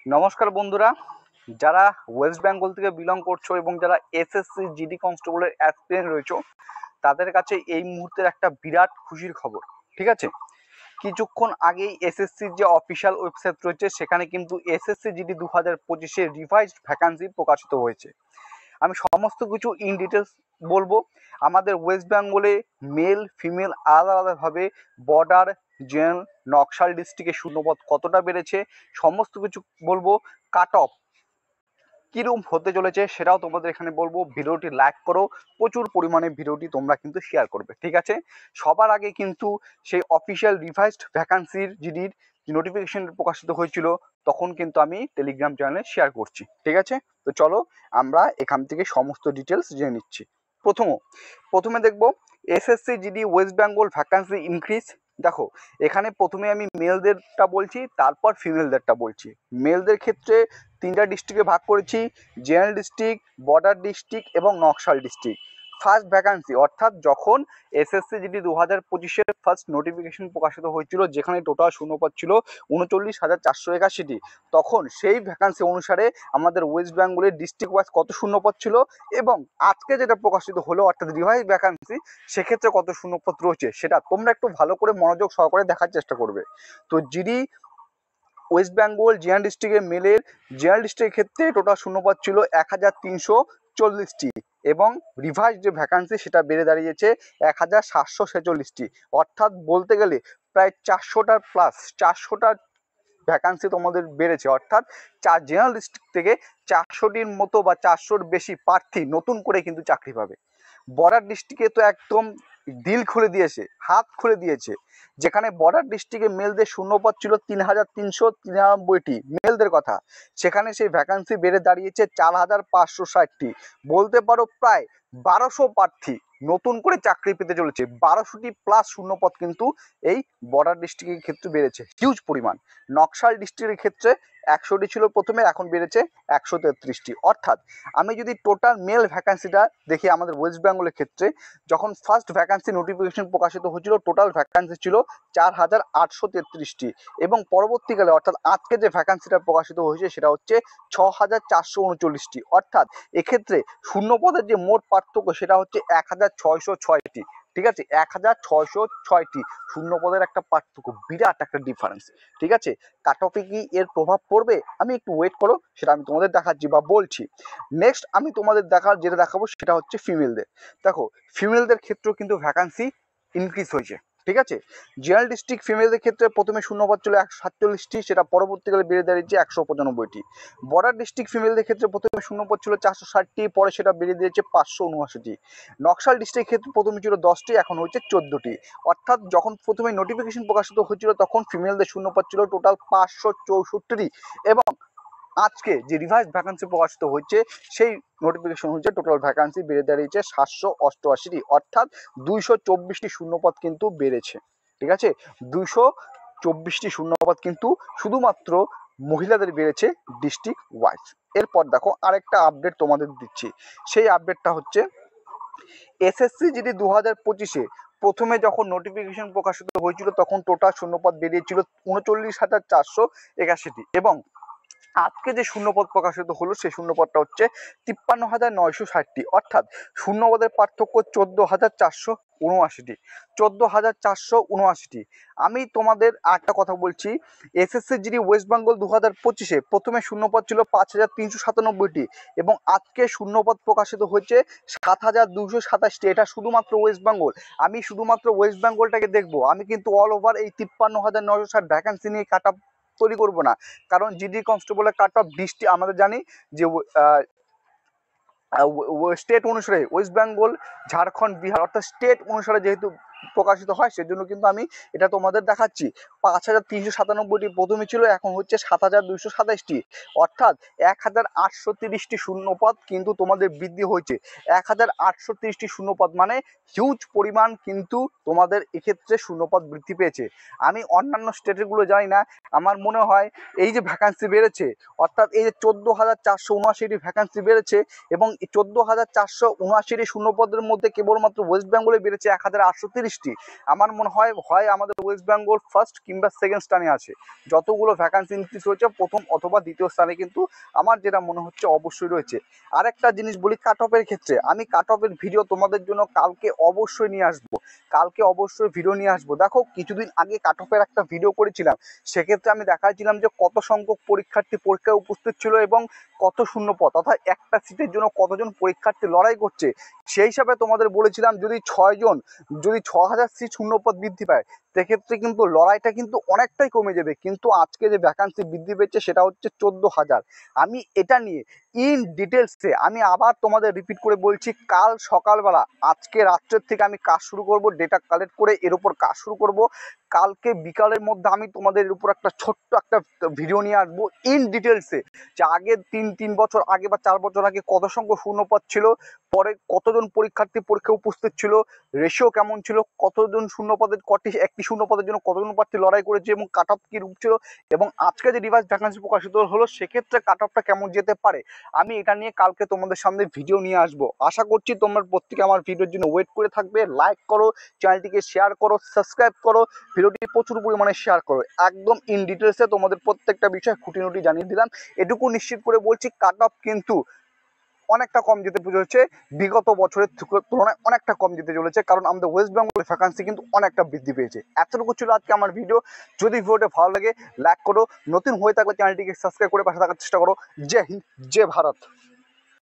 নমস্কার বন্ধুরা, যারা ওয়েস্ট বেঙ্গল থেকে বিলং করছো এবং যারা এসএসসি জিডি কনস্টেবলের অ্যাসপিরেন্ট রয়েছো তাদের কাছে এই মুহূর্তের একটা বিরাট খুশির খবর। ঠিক আছে, কিছুক্ষণ আগেই এসএসসির যে অফিসিয়াল ওয়েবসাইট রয়েছে সেখানে কিন্তু এসএসসি জিডি 2025 রিভাইজড ভ্যাকান্সি প্রকাশিত হয়েছে। আমি সমস্ত কিছু ইন ডিটেলস বলবো। আমাদের ওয়েস্ট বেঙ্গলে মেল ফিমেল আলাদা আলাদাভাবে বর্ডার, জেনারেল, নকশাল ডিস্ট্রিক্টে শূন্যপদ কতটা বেড়েছে সমস্ত কিছু বলবো। কাট অফ কীরকম হতে চলেছে সেটাও তোমাদের এখানে বলবো। ভিডিওটি লাইক করো, প্রচুর পরিমাণে ভিডিওটি তোমরা কিন্তু শেয়ার করবে। ঠিক আছে, সবার আগে কিন্তু সেই অফিসিয়াল রিভাইজড ভ্যাকান্সির জিডির নোটিফিকেশন প্রকাশিত হয়েছিল তখন কিন্তু আমি টেলিগ্রাম চ্যানেলে শেয়ার করছি। ঠিক আছে, তো চলো আমরা এখান থেকে সমস্ত ডিটেলস জেনে নিচ্ছি। প্রথমে দেখবো SSC GD West Bengal vacancy increase. দেখো, এখানে প্রথমে আমি মেলদেরটা বলছি, তারপর ফিমেলদেরটা বলছি। মেলদের ক্ষেত্রে তিনটা ডিস্ট্রিক্টে ভাগ করেছি: জেনারেল ডিস্ট্রিক্ট, বর্ডার ডিস্ট্রিক্ট এবং নকশাল ডিস্ট্রিক্ট। ফার্স্ট ভ্যাকান্সি অর্থাৎ যখন এসএসসি জিডি 2025 ফার্স্ট নোটিফিকেশন প্রকাশিত হয়েছিল, যেখানে টোটাল শূন্যপদ ছিল 39,481টি, তখন সেই ভ্যাকান্সি অনুসারে আমাদের ওয়েস্ট বেঙ্গলের ডিস্ট্রিক্ট ওয়াইজ কত শূন্যপদ ছিল এবং আজকে যেটা প্রকাশিত হলো অর্থাৎ রিভাইজ ভ্যাকান্সি সেক্ষেত্রে কত শূন্যপদ রয়েছে সেটা তোমরা একটু ভালো করে মনোযোগ সহকারে দেখার চেষ্টা করবে। তো জিডি ওয়েস্ট বেঙ্গল জেনারেল ডিস্ট্রিক্টের মেলের জেনারেল ডিস্ট্রিক্টের ক্ষেত্রে টোটাল শূন্যপদ ছিল 1,340টি এবং রিভাইজ যে ভ্যাকান্সি সেটা বেড়ে দাঁড়িয়েছে 1,746টি। অর্থাৎ বলতে গেলে প্রায় 400টার প্লাস, 400টা ভ্যাকান্সি তোমাদের বেড়েছে। অর্থাৎ জেনারেল ডিস্ট্রিক্ট থেকে 400টির মতো বা 400র বেশি প্রার্থী নতুন করে কিন্তু চাকরি পাবে। বর্ডার ডিস্ট্রিক্টে তো একদম দিল খুলে দিয়েছে, হাত খুলে দিয়েছে। যেখানে বর্ডার ডিস্ট্রিক্টে মেলদের শূন্যপদ ছিল 3,393টি মেলদের কথা, সেখানে সেই ভ্যাকান্সি বেড়ে দাঁড়িয়েছে 4,560টি। বলতে পারো প্রায় 1200 প্রার্থী নতুন করে চাকরি পেতে চলেছে। 1200টি প্লাস শূন্যপদ কিন্তু এই বর্ডার ডিস্ট্রিক্টের ক্ষেত্রে বেড়েছে, হিউজ পরিমাণ। নকশাল ডিস্ট্রিক্টের ক্ষেত্রে 100টি ছিল প্রথমে, এখন বেড়েছে 133টি। অর্থাৎ আমি যদি টোটাল মেল ভ্যাকান্সিটা দেখি আমাদের ওয়েস্ট বেঙ্গলের ক্ষেত্রে, যখন ফার্স্ট ভ্যাকান্সি নোটিফিকেশন প্রকাশিত হয়েছিল টোটাল ভ্যাকান্সি ছিল 4,833টি এবং পরবর্তীকালে অর্থাৎ আজকে যে ভ্যাকান্সিটা প্রকাশিত হয়েছে সেটা হচ্ছে 6,439টি। অর্থাৎ এক্ষেত্রে শূন্যপদের যে মোট পার্থক্য সেটা হচ্ছে 1,606টি। ঠিক আছে, 1,606টি শূন্যপদের একটা পার্থক্য, বিরাট একটা ডিফারেন্স। ঠিক আছে, কাট অফে কি এর প্রভাব পড়বে? আমি একটু ওয়েট করো, সেটা আমি তোমাদের দেখাচ্ছি বা বলছি। নেক্সট আমি তোমাদের যেটা দেখাবো সেটা হচ্ছে ফিমেলদের। দেখো, ফিমেলদের ক্ষেত্রেও কিন্তু ভ্যাকান্সি ইনক্রিজ হয়েছে। ঠিক আছে, জেনারেল ডিস্ট্রিক্ট ফিমেলদের ক্ষেত্রে প্রথমে শূন্যপদ ছিল 147টি, সেটা পরবর্তীকালে বেড়ে দাঁড়িয়েছে 195টি। বর্ডার ডিস্ট্রিক্ট ফিমেলদের ক্ষেত্রে প্রথমে শূন্যপদ ছিল 460টি, পরে সেটা বেড়ে দিয়েছে 579টি। নকশাল ডিস্ট্রিক্টের ক্ষেত্রে প্রথমে ছিল 10টি, এখন হচ্ছে 14টি। অর্থাৎ যখন প্রথমে নোটিফিকেশন প্রকাশিত হয়েছিল তখন ফিমেলদের শূন্যপদ ছিল টোটাল 564টি এবং আজকে যে রিভাইজ ভ্যাকান্সি প্রকাশিত হচ্ছে সেই নোটিফিকেশন হচ্ছে টোটাল ভ্যাকান্সি বেড়ে দাঁড়িয়েছে 788টি। অর্থাৎ 224টি শূন্যপদ কিন্তু বেড়েছে। ঠিক আছে, 224টি শূন্যপদ কিন্তু শুধুমাত্র মহিলাদের বেড়েছে ডিস্ট্রিক্ট ওয়াইজ। এরপর দেখো আরেকটা আপডেট তোমাদের দিচ্ছি, সেই আপডেটটা হচ্ছে এসএসসি জিডি 2025 প্রথমে যখন নোটিফিকেশন প্রকাশিত হয়েছিল তখন টোটাল শূন্যপদ বেরিয়েছিল 39,481টি এবং আজকে যে শূন্যপদ প্রকাশিত হলো সেই শূন্যপদটা হচ্ছে 53,960টি। অর্থাৎ শূন্যপদের পার্থক্য 14,479টি, 14,479টি। আমি তোমাদের একটা কথা বলছি, এসএসসি জিডি ওয়েস্ট বেঙ্গল 2025 প্রথমে শূন্যপদ ছিল 5,397টি এবং আজকে শূন্যপদ প্রকাশিত হয়েছে 7,227টি। এটা শুধুমাত্র ওয়েস্ট বেঙ্গল। আমি শুধুমাত্র ওয়েস্ট বেঙ্গলটাকে দেখবো, আমি কিন্তু অল ওভার এই 53,960 ভ্যাকান্সি নিয়ে কাট অফ তৈরি করবো না। কারণ জিডি কনস্টেবলের কাট অফ ডিস্ট্রিক্ট আমরা জানি যে স্টেট অনুসারে ওয়েস্ট বেঙ্গল, ঝাড়খণ্ড, বিহার অর্থাৎ স্টেট অনুসারে যেহেতু প্রকাশিত হয় সেজন্য কিন্তু আমি এটা তোমাদের দেখাচ্ছি। 5,397টি প্রথমে ছিল, এখন হচ্ছে 7,227টি। অর্থাৎ 1,830টি শূন্যপদ কিন্তু তোমাদের বৃদ্ধি হয়েছে। 1,830টি শূন্যপদ মানে হিউজ পরিমাণ কিন্তু তোমাদের এক্ষেত্রে শূন্যপদ বৃদ্ধি পেয়েছে। আমি অন্যান্য স্টেটেরগুলো জানি না, আমার মনে হয় এই যে ভ্যাকান্সি বেড়েছে অর্থাৎ এই যে 14,479টি ভ্যাকান্সি বেড়েছে এবং 14,479টি শূন্যপদের মধ্যে কেবলমাত্র ওয়েস্ট বেঙ্গলে বেড়েছে 1,830টি। 30টি। আমার মনে হয় হয় আমাদের ওয়েস্ট বেঙ্গল ফার্স্ট কিংবা সেকেন্ড স্থানে আছে। যতগুলো ভ্যাকান্সি ইনক্রিজ হয়েছে প্রথম অথবা দ্বিতীয় স্থানে কিন্তু আমার যেটা মনে হচ্ছে অবশ্যই রয়েছে। আরেকটা জিনিস বলি, কাট অফের ক্ষেত্রে আমি কাট অফের ভিডিও তোমাদের জন্য কালকে অবশ্যই নিয়ে আসবো, কালকে অবশ্যই ভিডিও নিয়ে আসবো। দেখো কিছুদিন আগে কাট অফের একটা ভিডিও করেছিলাম, সেক্ষেত্রে আমি দেখাচ্ছিলাম যে কত সংখ্যক পরীক্ষার্থী পরীক্ষায় উপস্থিত ছিল এবং কত শূন্য পদ অর্থাৎ একটা সিটের জন্য কতজন পরীক্ষার্থী লড়াই করছে। সেই হিসাবে তোমাদের বলেছিলাম যদি 6 জন, যদি 6,000 সিট শূন্য পদ বৃদ্ধি পায় সেক্ষেত্রে কিন্তু লড়াইটা কিন্তু অনেকটাই কমে যাবে। কিন্তু আজকে যে ভ্যাকান্সি বৃদ্ধি পেয়েছে সেটা হচ্ছে 14,000। আমি এটা নিয়ে ইন ডিটেলসে আমি আবার তোমাদের রিপিট করে বলছি, কাল সকালবেলা আজকে রাত্রের থেকে আমি কাজ শুরু করব, ডেটা কালেক্ট করে এর উপর কাজ শুরু করব। কালকে বিকালের মধ্যে আমি তোমাদের উপর একটা ছোট্ট একটা ভিডিও নিয়ে আসবো ইন ডিটেলসে, যে আগে তিন বছর আগে বা 4 বছর আগে কত সংখ্যক শূন্যপদ ছিল, পরে কতজন পরীক্ষার্থী পরীক্ষায় উপস্থিত ছিল, রেশিও কেমন ছিল, কতজন শূন্যপদের একটি শূন্যপদের জন্য কতজন প্রার্থী লড়াই করেছে এবং কাট অফ কি রূপ ছিল, এবং আজকে যে রিভাইস ভ্যাকান্সি প্রকাশিত হলো সেক্ষেত্রে কাট অফটা কেমন যেতে পারে, আমি এটা নিয়ে কালকে তোমাদের সামনে ভিডিও নিয়ে আসবো। আশা করছি তোমরা প্রত্যেকে আমার ভিডিওর জন্য ওয়েট করে থাকবে। লাইক করো, চ্যানেলটিকে শেয়ার করো, সাবস্ক্রাইব করো, ভিডিওটি প্রচুর পরিমাণে শেয়ার করো। একদম ইন ডিটেলসে তোমাদের প্রত্যেকটা বিষয় খুঁটিনুটি জানিয়ে দিলাম। এটুকু নিশ্চিত করে বলছি কাট অফ কিন্তু অনেকটা কম যেতে চলেছে, বিগত বছরের তুলনায় অনেকটা কম যেতে চলেছে, কারণ আমাদের ওয়েস্ট বেঙ্গলের ভ্যাকান্সি কিন্তু অনেকটা বৃদ্ধি পেয়েছে। এতটুকু ছিল আজকে আমার ভিডিও। যদি ভিডিওটা ভালো লাগে লাইক করো, নতুন হয়ে থাকলে চ্যানেলটিকে সাবস্ক্রাইব করে পাশে থাকার চেষ্টা করো। জয় হিন্দ, জয় ভারত।